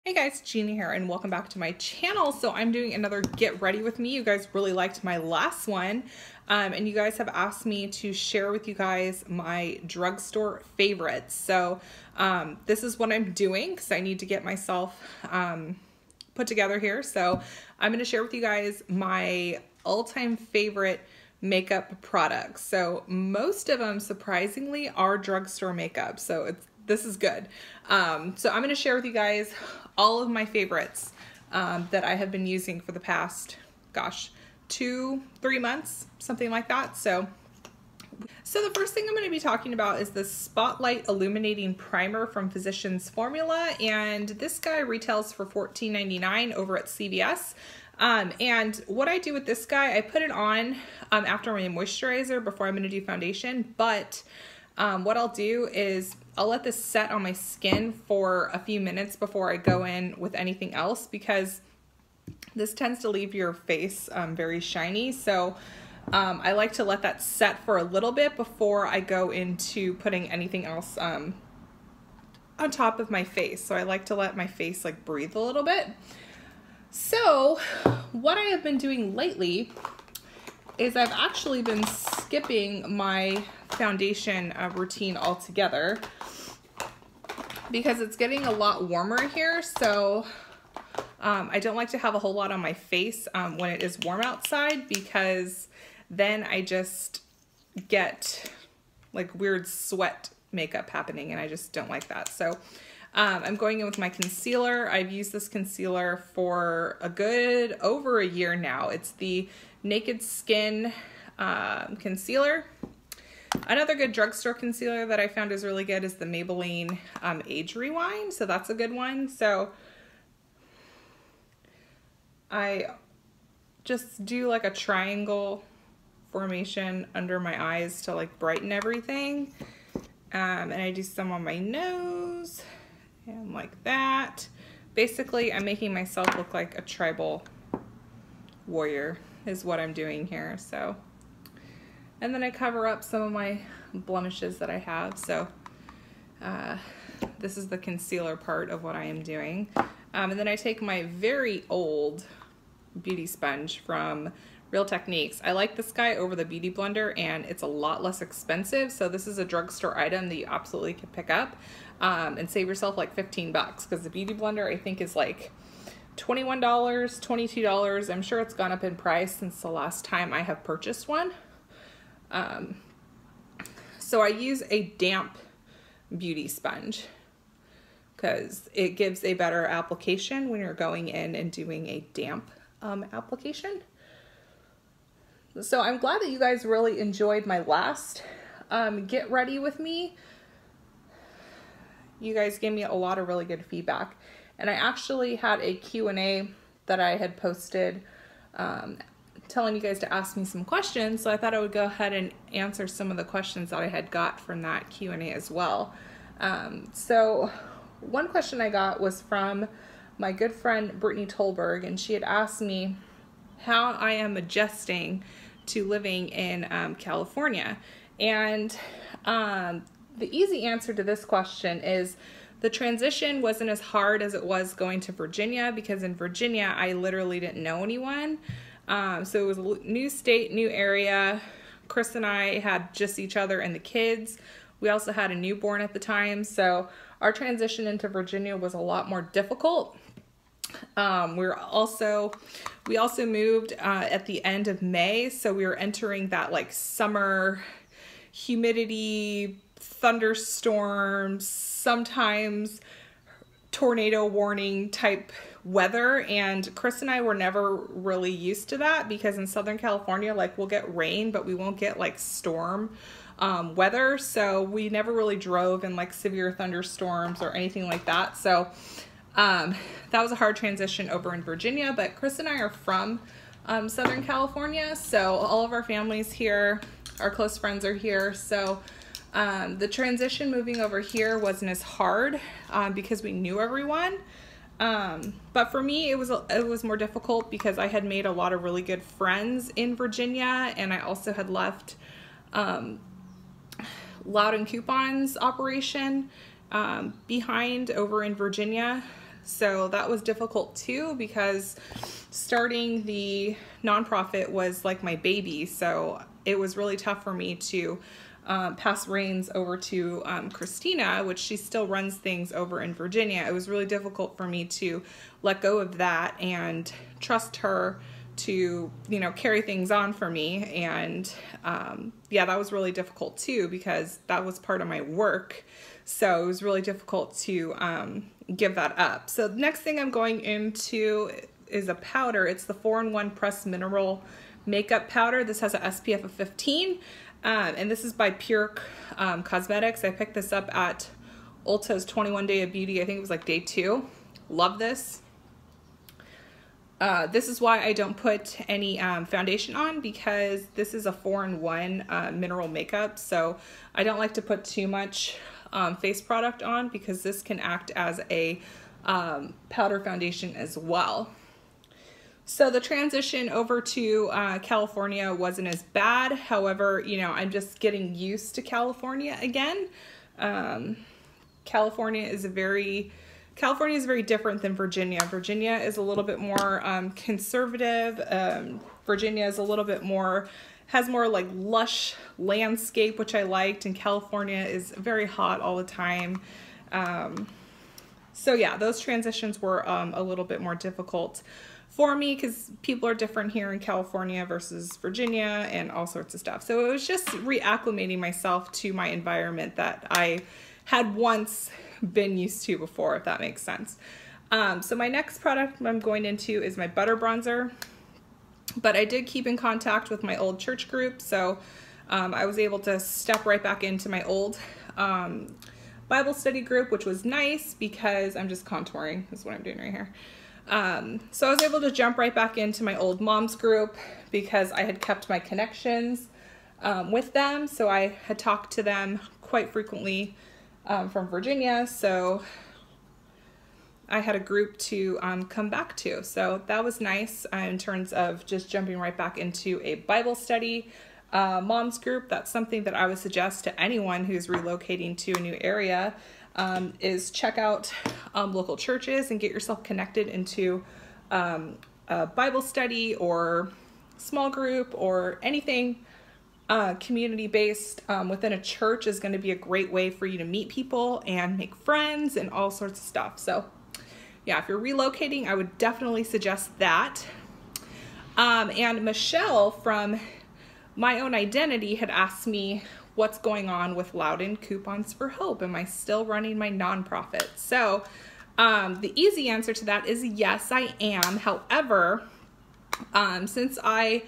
Hey guys, Gina here and welcome back to my channel. So I'm doing another get ready with me. You guys really liked my last one and you guys have asked me to share with you guys my drugstore favorites. So this is what I'm doing because I need to get myself put together here. So I'm going to share with you guys my all-time favorite makeup products. So most of them surprisingly are drugstore makeup. So this is good. So I'm going to share with you guys all of my favorites that I have been using for the past, gosh, 2-3 months, something like that. So the first thing I'm going to be talking about is the Spotlight Illuminating Primer from Physicians Formula, and this guy retails for $14.99 over at CVS. And what I do with this guy, I put it on after my moisturizer before I'm going to do foundation, but what I'll do is I'll let this set on my skin for a few minutes before I go in with anything else, because this tends to leave your face very shiny. So I like to let that set for a little bit before I go into putting anything else on top of my face. So I like to let my face like breathe a little bit. So what I have been doing lately is I've actually been skipping my foundation routine altogether because it's getting a lot warmer here. So I don't like to have a whole lot on my face when it is warm outside, because then I just get like weird sweat makeup happening and I just don't like that. So I'm going in with my concealer. I've used this concealer for a good over a year now. It's the Naked Skin concealer. Another good drugstore concealer that I found is really good is the Maybelline Age Rewind. So that's a good one. So I just do like a triangle formation under my eyes to like brighten everything. And I do some on my nose and like that. Basically, I'm making myself look like a tribal warrior is what I'm doing here. So, and then I cover up some of my blemishes that I have. So this is the concealer part of what I am doing. And then I take my very old beauty sponge from Real Techniques. I like this guy over the Beauty Blender, and it's a lot less expensive. So this is a drugstore item that you absolutely can pick up and save yourself like 15 bucks, because the Beauty Blender I think is like $21, $22. I'm sure it's gone up in price since the last time I have purchased one. So I use a damp beauty sponge because it gives a better application when you're going in and doing a damp application. So I'm glad that you guys really enjoyed my last get ready with me. You guys gave me a lot of really good feedback, and I actually had a Q&A that I had posted telling you guys to ask me some questions, so I thought I would go ahead and answer some of the questions that I had got from that Q&A as well. So one question I got was from my good friend Brittany Tolberg, and she had asked me how I am adjusting to living in California. And the easy answer to this question is the transition wasn't as hard as it was going to Virginia, because in Virginia I literally didn't know anyone. So it was a new state, new area. Chris and I had just each other and the kids. We also had a newborn at the time, so our transition into Virginia was a lot more difficult. We also moved at the end of May, so we were entering that like summer humidity, thunderstorms, sometimes tornado warning type weather, and Chris and I were never really used to that, because in Southern California, like, we'll get rain but we won't get like storm weather. So we never really drove in like severe thunderstorms or anything like that. So that was a hard transition over in Virginia, but Chris and I are from Southern California, so all of our families here, our close friends are here. So the transition moving over here wasn't as hard because we knew everyone. But for me, it was more difficult because I had made a lot of really good friends in Virginia, and I also had left Loudoun Coupons operation behind over in Virginia. So that was difficult too, because starting the nonprofit was like my baby. So it was really tough for me to pass reins over to Christina, which she still runs things over in Virginia. It was really difficult for me to let go of that and trust her to, you know, carry things on for me. And yeah, that was really difficult too, because that was part of my work. So it was really difficult to give that up. So the next thing I'm going into is a powder. It's the 4-in-1 Pressed Mineral Makeup Powder. This has a SPF of 15. And this is by Pure Cosmetics. I picked this up at Ulta's 21 Day of Beauty. I think it was like day 2. Love this. This is why I don't put any foundation on, because this is a 4-in-1 mineral makeup. So I don't like to put too much face product on, because this can act as a powder foundation as well. So the transition over to California wasn't as bad. However, you know, I'm just getting used to California again. California is very different than Virginia. Virginia is a little bit more conservative. Virginia is a little bit more, has more like lush landscape, which I liked, and California is very hot all the time. So yeah, those transitions were a little bit more difficult for me, because people are different here in California versus Virginia and all sorts of stuff. So it was just reacclimating myself to my environment that I had once been used to before, if that makes sense. So my next product I'm going into is my butter bronzer, but I did keep in contact with my old church group. So I was able to step right back into my old Bible study group, which was nice, because I'm just contouring is what I'm doing right here. So I was able to jump right back into my old mom's group, because I had kept my connections with them. So I had talked to them quite frequently from Virginia. So I had a group to come back to. So that was nice in terms of just jumping right back into a Bible study mom's group. That's something that I would suggest to anyone who's relocating to a new area. Is check out local churches and get yourself connected into a Bible study or small group or anything community-based within a church is going to be a great way for you to meet people and make friends and all sorts of stuff. So yeah, if you're relocating, I would definitely suggest that. And Michelle from My Own Identity had asked me what's going on with Loudoun Coupons for Hope. Am I still running my nonprofit? So the easy answer to that is yes, I am. However, since I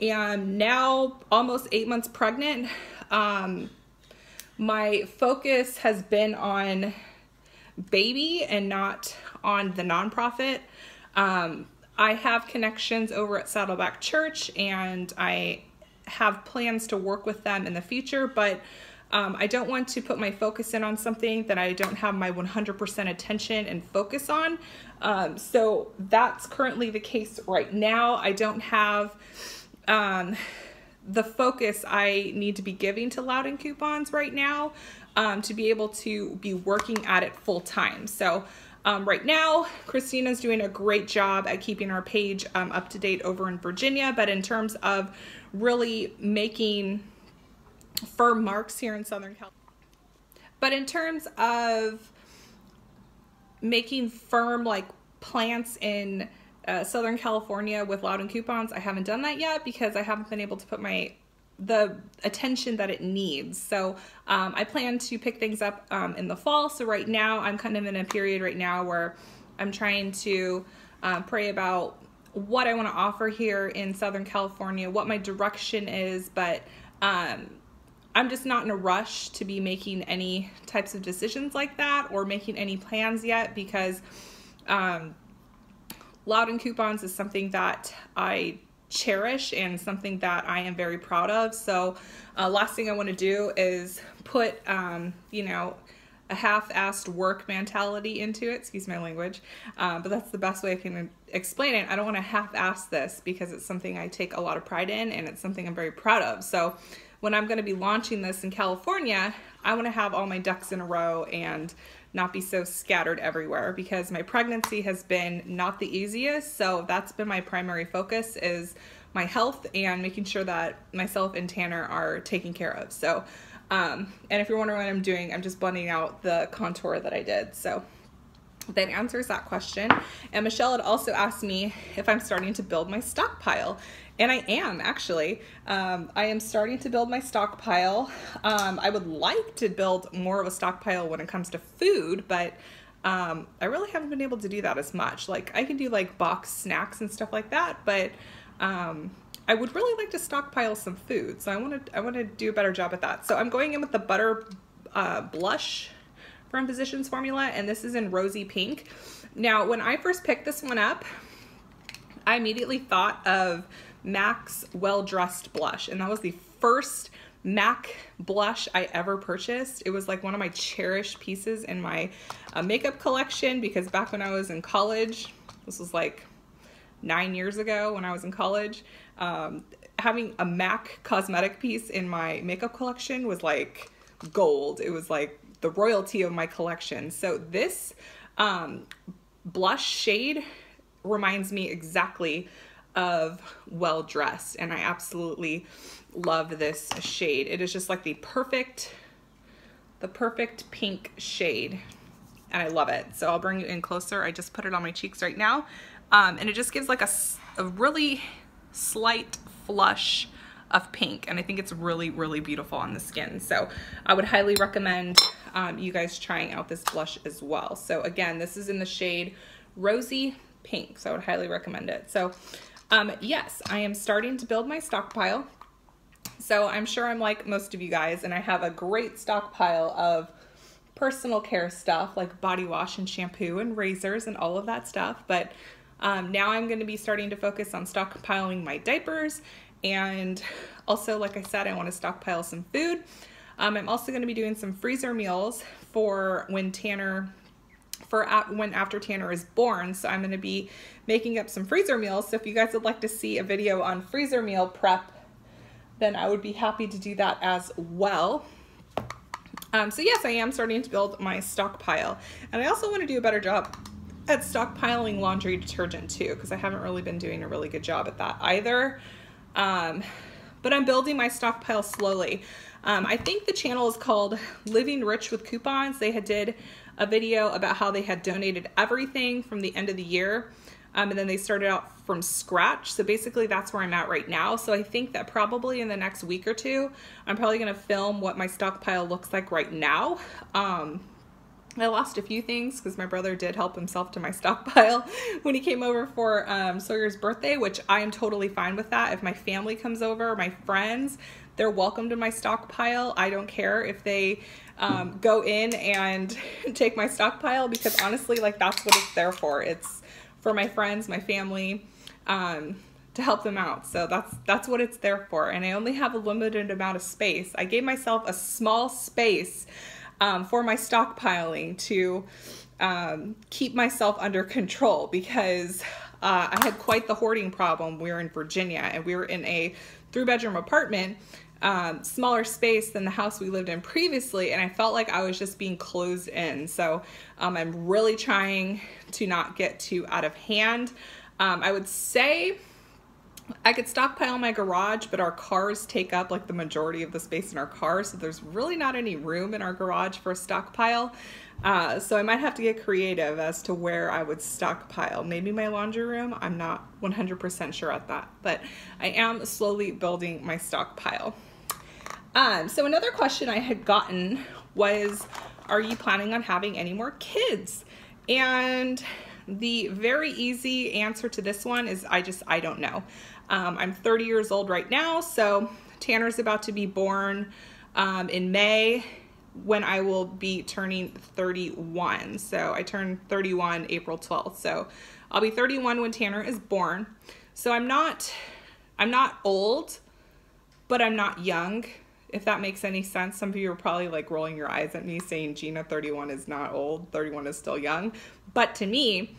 am now almost 8 months pregnant, my focus has been on baby and not on the nonprofit. I have connections over at Saddleback Church, and I have plans to work with them in the future, but I don't want to put my focus in on something that I don't have my 100% attention and focus on. So that's currently the case right now. I don't have the focus I need to be giving to Loudoun Coupons right now to be able to be working at it full time. So right now, Christina's doing a great job at keeping our page up to date over in Virginia, but in terms of really making firm marks here in Southern California. But in terms of making firm like plants in Southern California with Loudoun Coupons, I haven't done that yet because I haven't been able to put the attention that it needs. So I plan to pick things up in the fall. So right now I'm kind of in a period right now where I'm trying to pray about what I want to offer here in Southern California, what my direction is, but I'm just not in a rush to be making any types of decisions like that or making any plans yet, because Loudoun Coupons is something that I cherish and something that I am very proud of. So last thing I want to do is put, you know, a half-assed work mentality into it, excuse my language, but that's the best way I can explain it. I don't want to half-ass this because it's something I take a lot of pride in and it's something I'm very proud of. So when I'm going to be launching this in California, I want to have all my ducks in a row and not be so scattered everywhere, because my pregnancy has been not the easiest. So that's been my primary focus, is my health and making sure that myself and Tanner are taken care of. So, and if you're wondering what I'm doing, I'm just blending out the contour that I did. So that answers that question. And Michelle had also asked me if I'm starting to build my stockpile. And I am, actually. I am starting to build my stockpile. I would like to build more of a stockpile when it comes to food, but I really haven't been able to do that as much. Like, I can do like boxed snacks and stuff like that, but I would really like to stockpile some food. So I want to do a better job at that. So I'm going in with the Butter blush from Physicians Formula, and this is in Rosy Pink. Now, when I first picked this one up, I immediately thought of MAC's Well Dressed blush, and that was the first MAC blush I ever purchased. It was like one of my cherished pieces in my makeup collection, because back when I was in college, this was like 9 years ago when I was in college, having a MAC cosmetic piece in my makeup collection was like gold. It was like the royalty of my collection. So this blush shade reminds me exactly of Well Dressed, and I absolutely love this shade. It is just like the perfect pink shade, and I love it. So I'll bring you in closer. I just put it on my cheeks right now, and it just gives like a really slight flush of pink, and I think it's really, really beautiful on the skin. So I would highly recommend you guys trying out this blush as well. So again, this is in the shade Rosy Pink, so I would highly recommend it. So yes, I am starting to build my stockpile. So I'm sure I'm like most of you guys, and I have a great stockpile of personal care stuff like body wash and shampoo and razors and all of that stuff. But now I'm going to be starting to focus on stockpiling my diapers. And also, like I said, I want to stockpile some food. I'm also going to be doing some freezer meals for when after Tanner is born. So I'm going to be making up some freezer meals. So if you guys would like to see a video on freezer meal prep, then I would be happy to do that as well. So yes, I am starting to build my stockpile. And I also want to do a better job at stockpiling laundry detergent too, because I haven't really been doing a really good job at that either. But I'm building my stockpile slowly. I think the channel is called Living Rich with Coupons. They did a video about how they had donated everything from the end of the year. And then they started out from scratch. So basically that's where I'm at right now. So I think that probably in the next week or two, I'm probably going to film what my stockpile looks like right now. I lost a few things because my brother did help himself to my stockpile when he came over for Sawyer's birthday, which I am totally fine with that. If my family comes over, my friends, they're welcome to my stockpile. I don't care if they go in and take my stockpile, because honestly, like, that's what it's there for. It's for my friends, my family, to help them out. So that's what it's there for. And I only have a limited amount of space. I gave myself a small space for my stockpiling to keep myself under control, because I had quite the hoarding problem. We were in Virginia, and we were in a 3-bedroom apartment, smaller space than the house we lived in previously, and I felt like I was just being closed in. So I'm really trying to not get too out of hand. I would say I could stockpile my garage, but our cars take up like the majority of the space in our car, so there's really not any room in our garage for a stockpile. So I might have to get creative as to where I would stockpile. Maybe my laundry room. I'm not 100% sure at that, but I am slowly building my stockpile. So another question I had gotten was, are you planning on having any more kids? And the very easy answer to this one is I don't know. I'm 30 years old right now, so Tanner's about to be born in May, when I will be turning 31. So I turned 31 April 12th. So I'll be 31 when Tanner is born. So I'm not old, but I'm not young, if that makes any sense. Some of you are probably like rolling your eyes at me saying, Gina, 31 is not old, 31 is still young. But to me,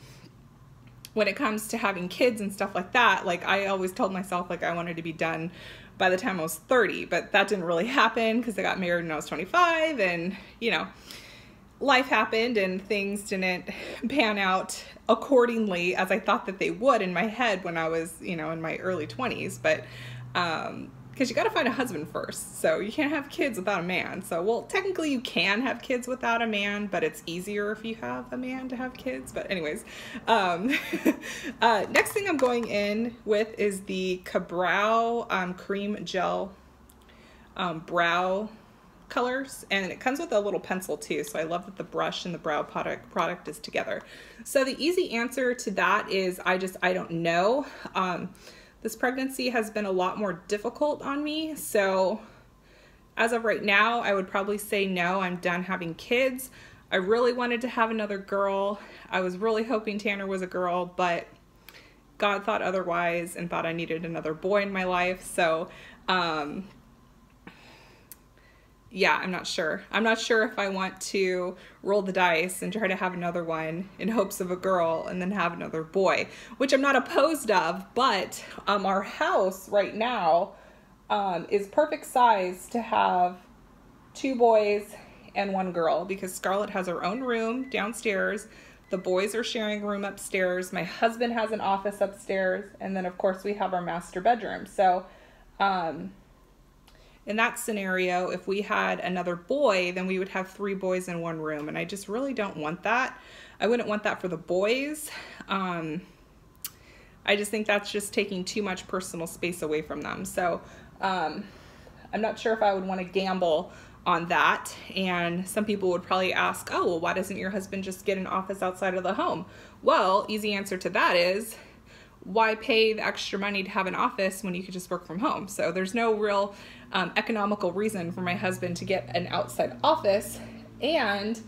when it comes to having kids and stuff like that, like, I always told myself like I wanted to be done by the time I was 30, but that didn't really happen because I got married when I was 25, and you know, life happened and things didn't pan out accordingly as I thought that they would in my head when I was, you know, in my early 20s. But because you got to find a husband first, so you can't have kids without a man. So, well, technically you can have kids without a man, but it's easier if you have a man to have kids. But anyways, next thing I'm going in with is the Brow cream gel brow colors, and it comes with a little pencil too, so I love that the brush and the brow product is together. So the easy answer to that is I don't know. This pregnancy has been a lot more difficult on me, so as of right now I would probably say no, I'm done having kids. I really wanted to have another girl. I was really hoping Tanner was a girl, but God thought otherwise and thought I needed another boy in my life. So yeah, I'm not sure. I'm not sure if I want to roll the dice and try to have another one in hopes of a girl and then have another boy, which I'm not opposed of, but our house right now is perfect size to have 2 boys and 1 girl, because Scarlett has her own room downstairs. The boys are sharing a room upstairs. My husband has an office upstairs. And then of course we have our master bedroom. So, in that scenario, if we had another boy, then we would have 3 boys in 1 room. And I just really don't want that. I wouldn't want that for the boys. I just think that's just taking too much personal space away from them. So I'm not sure if I would want to gamble on that. And some people would probably ask, oh, well, why doesn't your husband just get an office outside of the home? Well, easy answer to that is, why pay the extra money to have an office when you could just work from home? So there's no real economical reason for my husband to get an outside office. And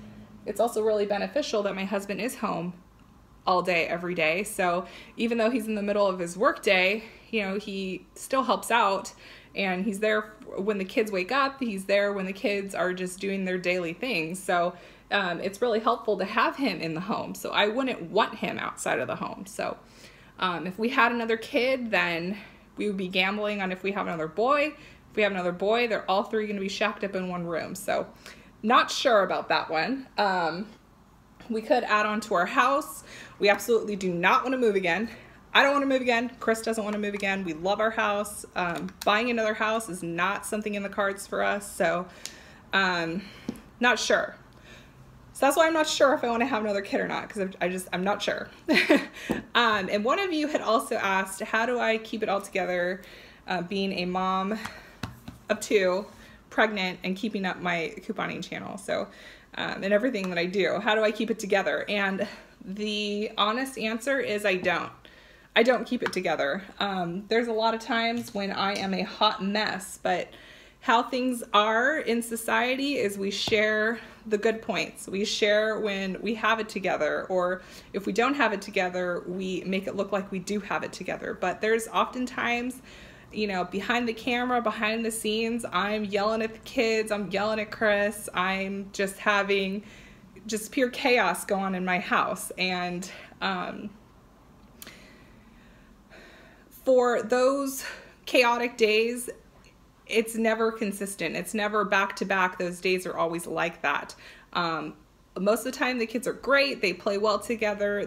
it's also really beneficial that my husband is home all day, every day. So even though he's in the middle of his work day, you know, he still helps out, and he's there when the kids wake up. He's there when the kids are just doing their daily things. So it's really helpful to have him in the home. So I wouldn't want him outside of the home. So if we had another kid, then we would be gambling on if we have another boy. If we have another boy, they're all 3 going to be shacked up in 1 room. So not sure about that one. We could add on to our house. We absolutely do not want to move again. I don't want to move again. Chris doesn't want to move again. We love our house. Buying another house is not something in the cards for us. So not sure. So that's why I'm not sure if I want to have another kid or not, because I'm not sure. And one of you had also asked, how do I keep it all together, being a mom of 2, pregnant, and keeping up my couponing channel. So, and everything that I do, how do I keep it together? And the honest answer is I don't keep it together. There's a lot of times when I am a hot mess, but how things are in society is we share the good points. We share when we have it together, or if we don't have it together, we make it look like we do have it together. But there's oftentimes, you know, behind the camera, behind the scenes, I'm yelling at the kids, I'm yelling at Chris, I'm just having just pure chaos go on in my house. And for those chaotic days, it's never consistent. It's never back to back. Those days are always like that. Most of the time the kids are great. They play well together.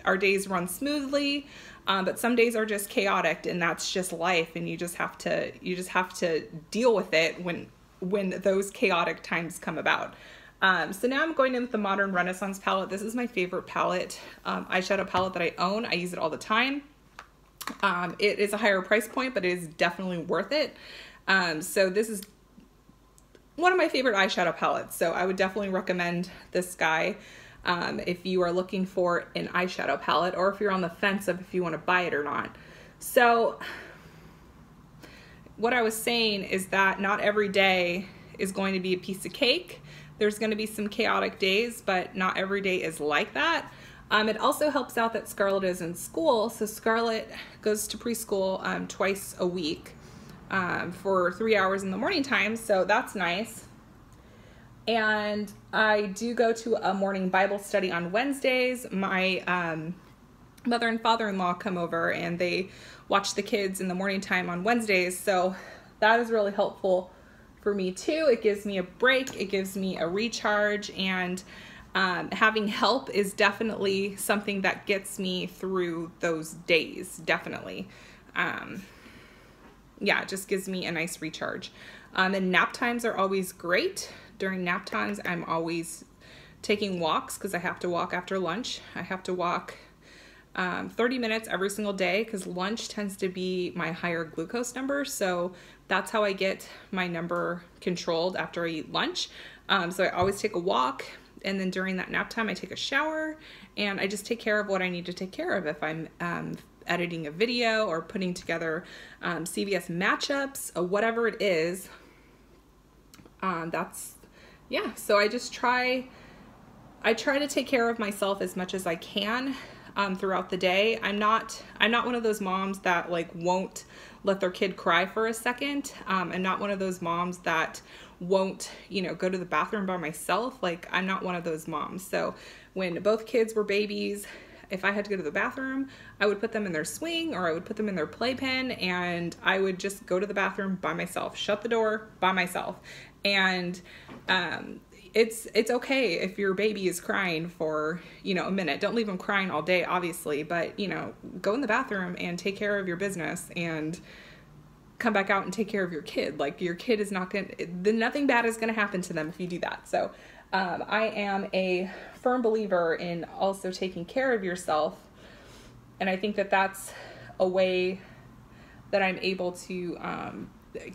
Our days run smoothly. But some days are just chaotic, and that's just life. And you just have to deal with it when those chaotic times come about. So now I'm going in with the Modern Renaissance palette. This is my favorite palette, eyeshadow palette that I own. I use it all the time. It is a higher price point, but it is definitely worth it. So this is one of my favorite eyeshadow palettes. So I would definitely recommend this guy if you are looking for an eyeshadow palette, or if you're on the fence of if you want to buy it or not. So what I was saying is that not every day is going to be a piece of cake. There's going to be some chaotic days, but not every day is like that. It also helps out that Scarlett is in school. So Scarlett goes to preschool twice a week for 3 hours in the morning time. So that's nice. And I do go to a morning Bible study on Wednesdays. My mother and father-in-law come over and they watch the kids in the morning time on Wednesdays. So that is really helpful for me too. It gives me a break, it gives me a recharge, and having help is definitely something that gets me through those days, definitely. Yeah, it just gives me a nice recharge. And nap times are always great. During nap times, I'm always taking walks because I have to walk after lunch. I have to walk 30 minutes every single day because lunch tends to be my higher glucose number. So that's how I get my number controlled after I eat lunch. So I always take a walk, and then during that nap time, I take a shower, and I just take care of what I need to take care of. If I'm editing a video or putting together CVS matchups, or whatever it is, yeah. So I just try to take care of myself as much as I can throughout the day. I'm not one of those moms that like won't let their kid cry for a second. I'm not one of those moms that won't, go to the bathroom by myself. Like, I'm not one of those moms. So when both kids were babies, if I had to go to the bathroom, I would put them in their swing or I would put them in their playpen, and I would just go to the bathroom by myself, shut the door by myself. And it's okay if your baby is crying for, a minute. Don't leave them crying all day, obviously, but, go in the bathroom and take care of your business and come back out and take care of your kid. Like, your kid is nothing bad is going to happen to them if you do that. So I am a firm believer in also taking care of yourself. And I think that that's a way that I'm able to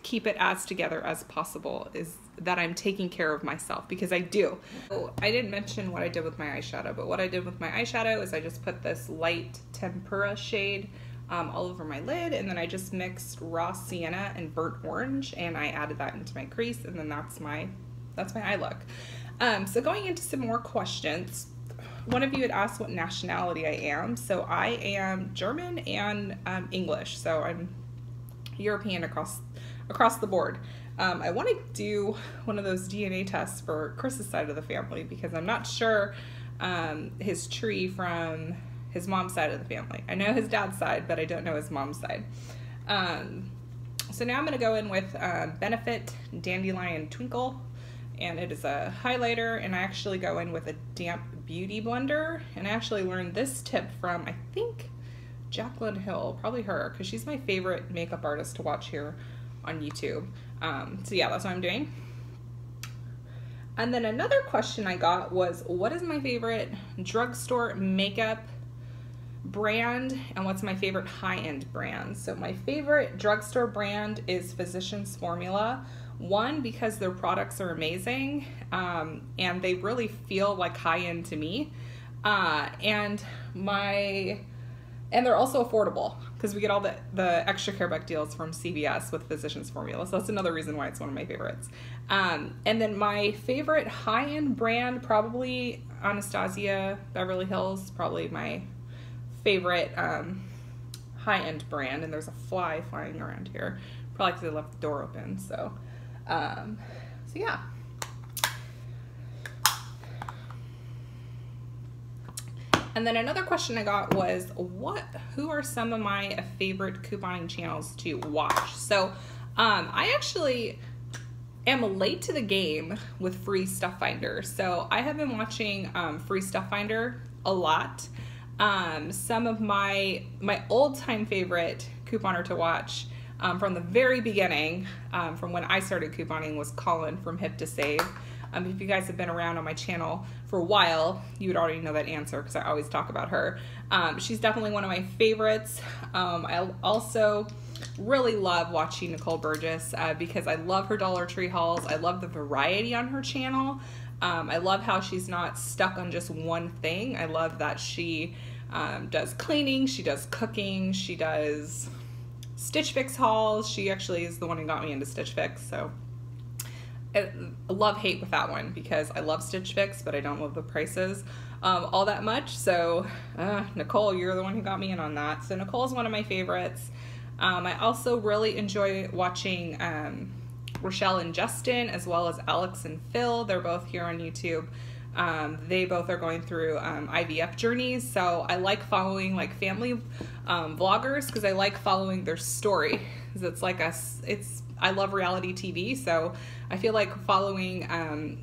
keep it as together as possible, is that I'm taking care of myself, because I do. So I didn't mention what I did with my eyeshadow, but what I did with my eyeshadow is I just put this light tempera shade all over my lid, and then I just mixed raw sienna and burnt orange, and I added that into my crease, and then that's my eye look. So going into some more questions, one of you had asked what nationality I am. So I am German and English, so I'm European across the board. I want to do one of those DNA tests for Chris's side of the family, because I'm not sure his tree from his mom's side of the family. I know his dad's side, but I don't know his mom's side. So now I'm going to go in with Benefit Dandelion Twinkle, and it is a highlighter, and I actually go in with a damp beauty blender, and I actually learned this tip from, I think, Jaclyn Hill, probably her, because she's my favorite makeup artist to watch here on YouTube. So yeah, that's what I'm doing. And then another question I got was, what is my favorite drugstore makeup brand, and what's my favorite high-end brand? So my favorite drugstore brand is Physicians Formula. One, because their products are amazing, and they really feel like high-end to me. And they're also affordable, because we get all the extra care buck deals from CVS with Physicians Formula. So that's another reason why it's one of my favorites. And then my favorite high-end brand, probably Anastasia Beverly Hills, probably my favorite high-end brand. And there's a fly flying around here, probably because I left the door open. So yeah. And then another question I got was, who are some of my favorite couponing channels to watch? So I actually am late to the game with Free Stuff Finder. So I have been watching Free Stuff Finder a lot. Some of my old-time favorite couponer to watch from the very beginning, from when I started couponing, was Colin from Hip to Save. If you guys have been around on my channel for a while, you would already know that answer, because I always talk about her. She's definitely one of my favorites. I also really love watching Nicole Burgess because I love her Dollar Tree hauls. I love the variety on her channel. I love how she's not stuck on just one thing. I love that she does cleaning, she does cooking, she does Stitch Fix hauls. She actually is the one who got me into Stitch Fix, so I love-hate with that one, because I love Stitch Fix, but I don't love the prices all that much. So Nicole, you're the one who got me in on that. So Nicole's one of my favorites. I also really enjoy watching Rochelle and Justin, as well as Alex and Phil. They're both here on YouTube. They both are going through IVF journeys, so I like following like family vloggers, because I like following their story. Because it's like I love reality TV, so I feel like following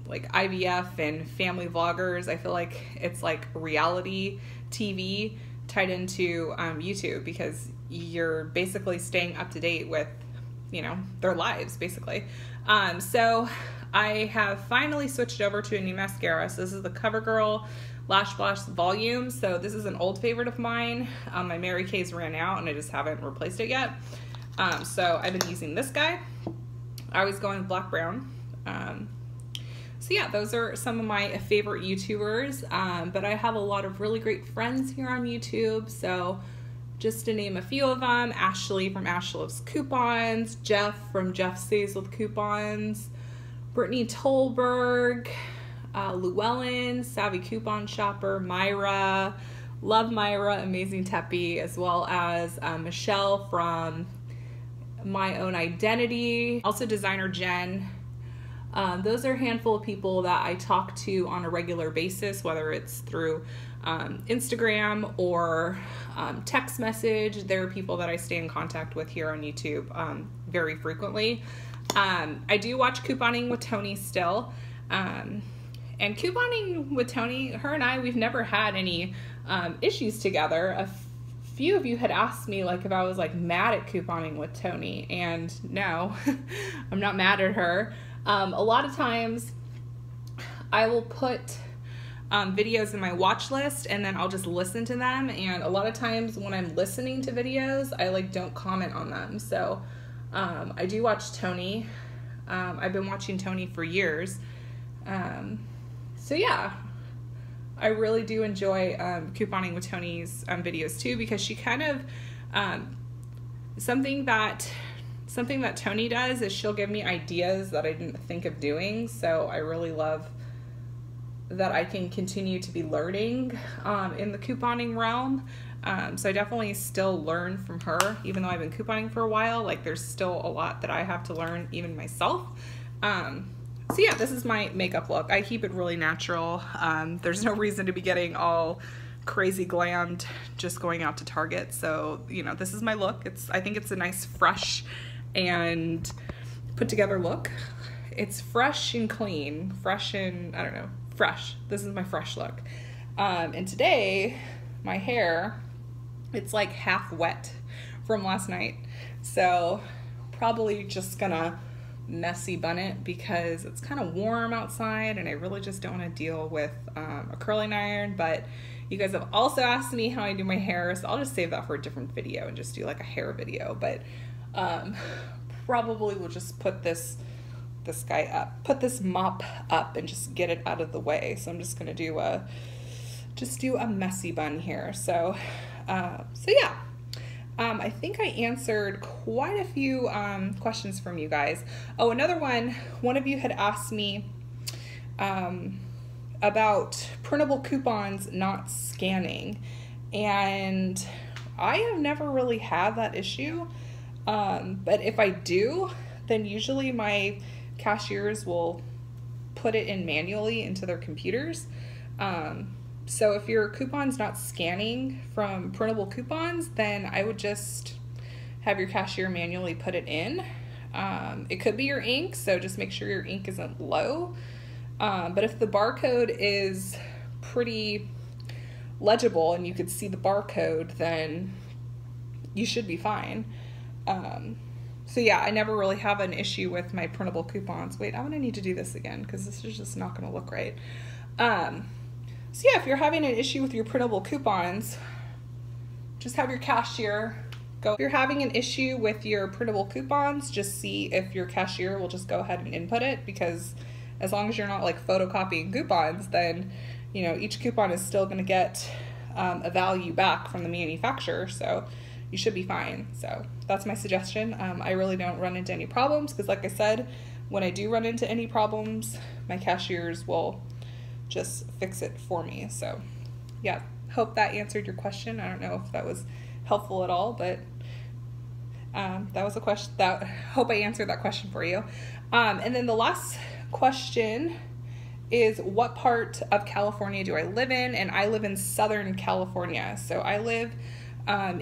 like IVF and family vloggers, I feel like it's like reality TV tied into YouTube, because you're basically staying up to date with, you know, their lives basically. So I have finally switched over to a new mascara. So this is the CoverGirl Lash Blast Volume. So this is an old favorite of mine. My Mary Kay's ran out and I just haven't replaced it yet. So I've been using this guy. I always go in black brown. So yeah, those are some of my favorite YouTubers, but I have a lot of really great friends here on YouTube. So just to name a few of them: Ashley from Ash Loves Coupons, Jeff from Jeff Stays with Coupons, Brittany Tolberg, Llewellyn, Savvy Coupon Shopper, Myra, love Myra, Amazing Teppy, as well as Michelle from My Own Identity, also Designer Jen. Those are a handful of people that I talk to on a regular basis, whether it's through Instagram or text message. There are people that I stay in contact with here on YouTube very frequently. I do watch Couponing with Tony still. And Couponing with Tony, her and I, we've never had any issues together. A few of you had asked me like if I was like mad at Couponing with Tony, and no, I'm not mad at her. A lot of times I will put videos in my watch list and then I'll just listen to them, and a lot of times when I'm listening to videos I like don't comment on them. So I do watch Tony. I've been watching Tony for years. So yeah, I really do enjoy Couponing with Tony's videos too, because she kind of something that Tony does is she'll give me ideas that I didn't think of doing. So I really love that I can continue to be learning in the couponing realm. So I definitely still learn from her, even though I've been couponing for a while. Like there's still a lot that I have to learn even myself. So yeah, this is my makeup look. I keep it really natural. There's no reason to be getting all crazy glammed just going out to Target. So, you know, this is my look. I think it's a nice, fresh and put together look. It's fresh and clean, fresh and, I don't know, fresh. This is my fresh look. And today, my hair, it's like half wet from last night. So probably just gonna messy bun it because it's kind of warm outside and I really just don't want to deal with a curling iron. But you guys have also asked me how I do my hair, so I'll just save that for a different video and just do like a hair video. But probably we'll just put this guy up, put this mop up and just get it out of the way. So I'm just gonna do a messy bun here. So yeah. I think I answered quite a few questions from you guys. Oh, another one of you had asked me about printable coupons not scanning, and I have never really had that issue, but if I do, then usually my cashiers will put it in manually into their computers. So if your coupon's not scanning from printable coupons, then I would just have your cashier manually put it in. It could be your ink, so just make sure your ink isn't low. But if the barcode is pretty legible and you could see the barcode, then you should be fine. So yeah, I never really have an issue with my printable coupons. Wait, I'm gonna need to do this again because this is just not gonna look right. So yeah, if you're having an issue with your printable coupons, just have your cashier go. If you're having an issue with your printable coupons, just see if your cashier will just go ahead and input it, because as long as you're not like photocopying coupons, then, you know, each coupon is still going to get a value back from the manufacturer, so you should be fine. So that's my suggestion. I really don't run into any problems because, like I said, when I do run into any problems, my cashiers will just fix it for me. So yeah, hope that answered your question. I don't know if that was helpful at all, but that was a question that hope I answered that question for you. And then the last question is, what part of California do I live in? And I live in Southern California. So I live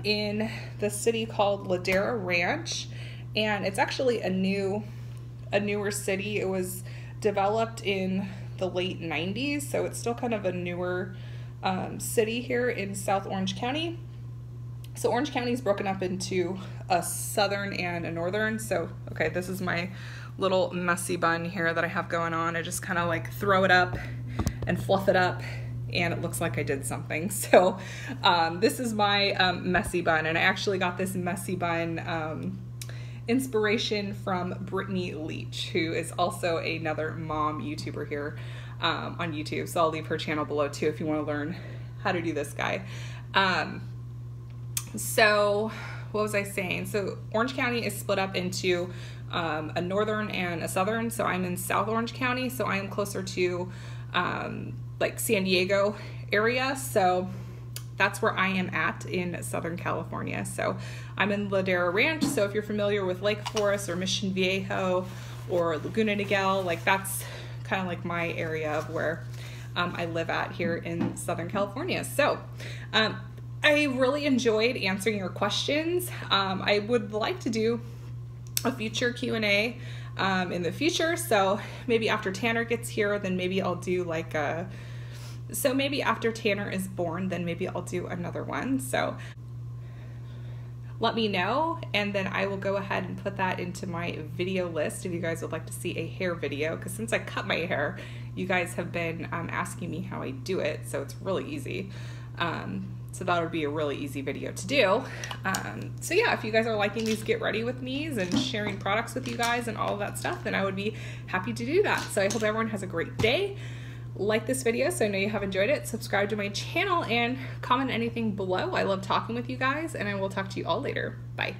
in the city called Ladera Ranch, and it's actually a newer city. It was developed in the late 90s, so it's still kind of a newer city here in South Orange County. So Orange County is broken up into a southern and a northern. So, okay, this is my little messy bun here that I have going on. I just kind of like throw it up and fluff it up, and it looks like I did something. So this is my messy bun, and I actually got this messy bun inspiration from Brittany Leach, who is also another mom YouTuber here on YouTube. So I'll leave her channel below too if you want to learn how to do this guy. So what was I saying? So Orange County is split up into a northern and a southern. So I'm in South Orange County, so I am closer to like San Diego area. So that's where I am at in Southern California. So I'm in Ladera Ranch. So if you're familiar with Lake Forest or Mission Viejo or Laguna Niguel, like that's kind of like my area of where I live at here in Southern California. So I really enjoyed answering your questions. I would like to do a future Q&A in the future. So maybe after Tanner gets here, then maybe I'll do like so maybe after Tanner is born, then maybe I'll do another one. So let me know, and then I will go ahead and put that into my video list if you guys would like to see a hair video, because since I cut my hair, you guys have been asking me how I do it, so it's really easy. So that would be a really easy video to do. So yeah, if you guys are liking these get ready with me's and sharing products with you guys and all of that stuff, then I would be happy to do that. So I hope everyone has a great day. Like this video so I know you have enjoyed it. Subscribe to my channel and comment anything below. I love talking with you guys, and I will talk to you all later. Bye.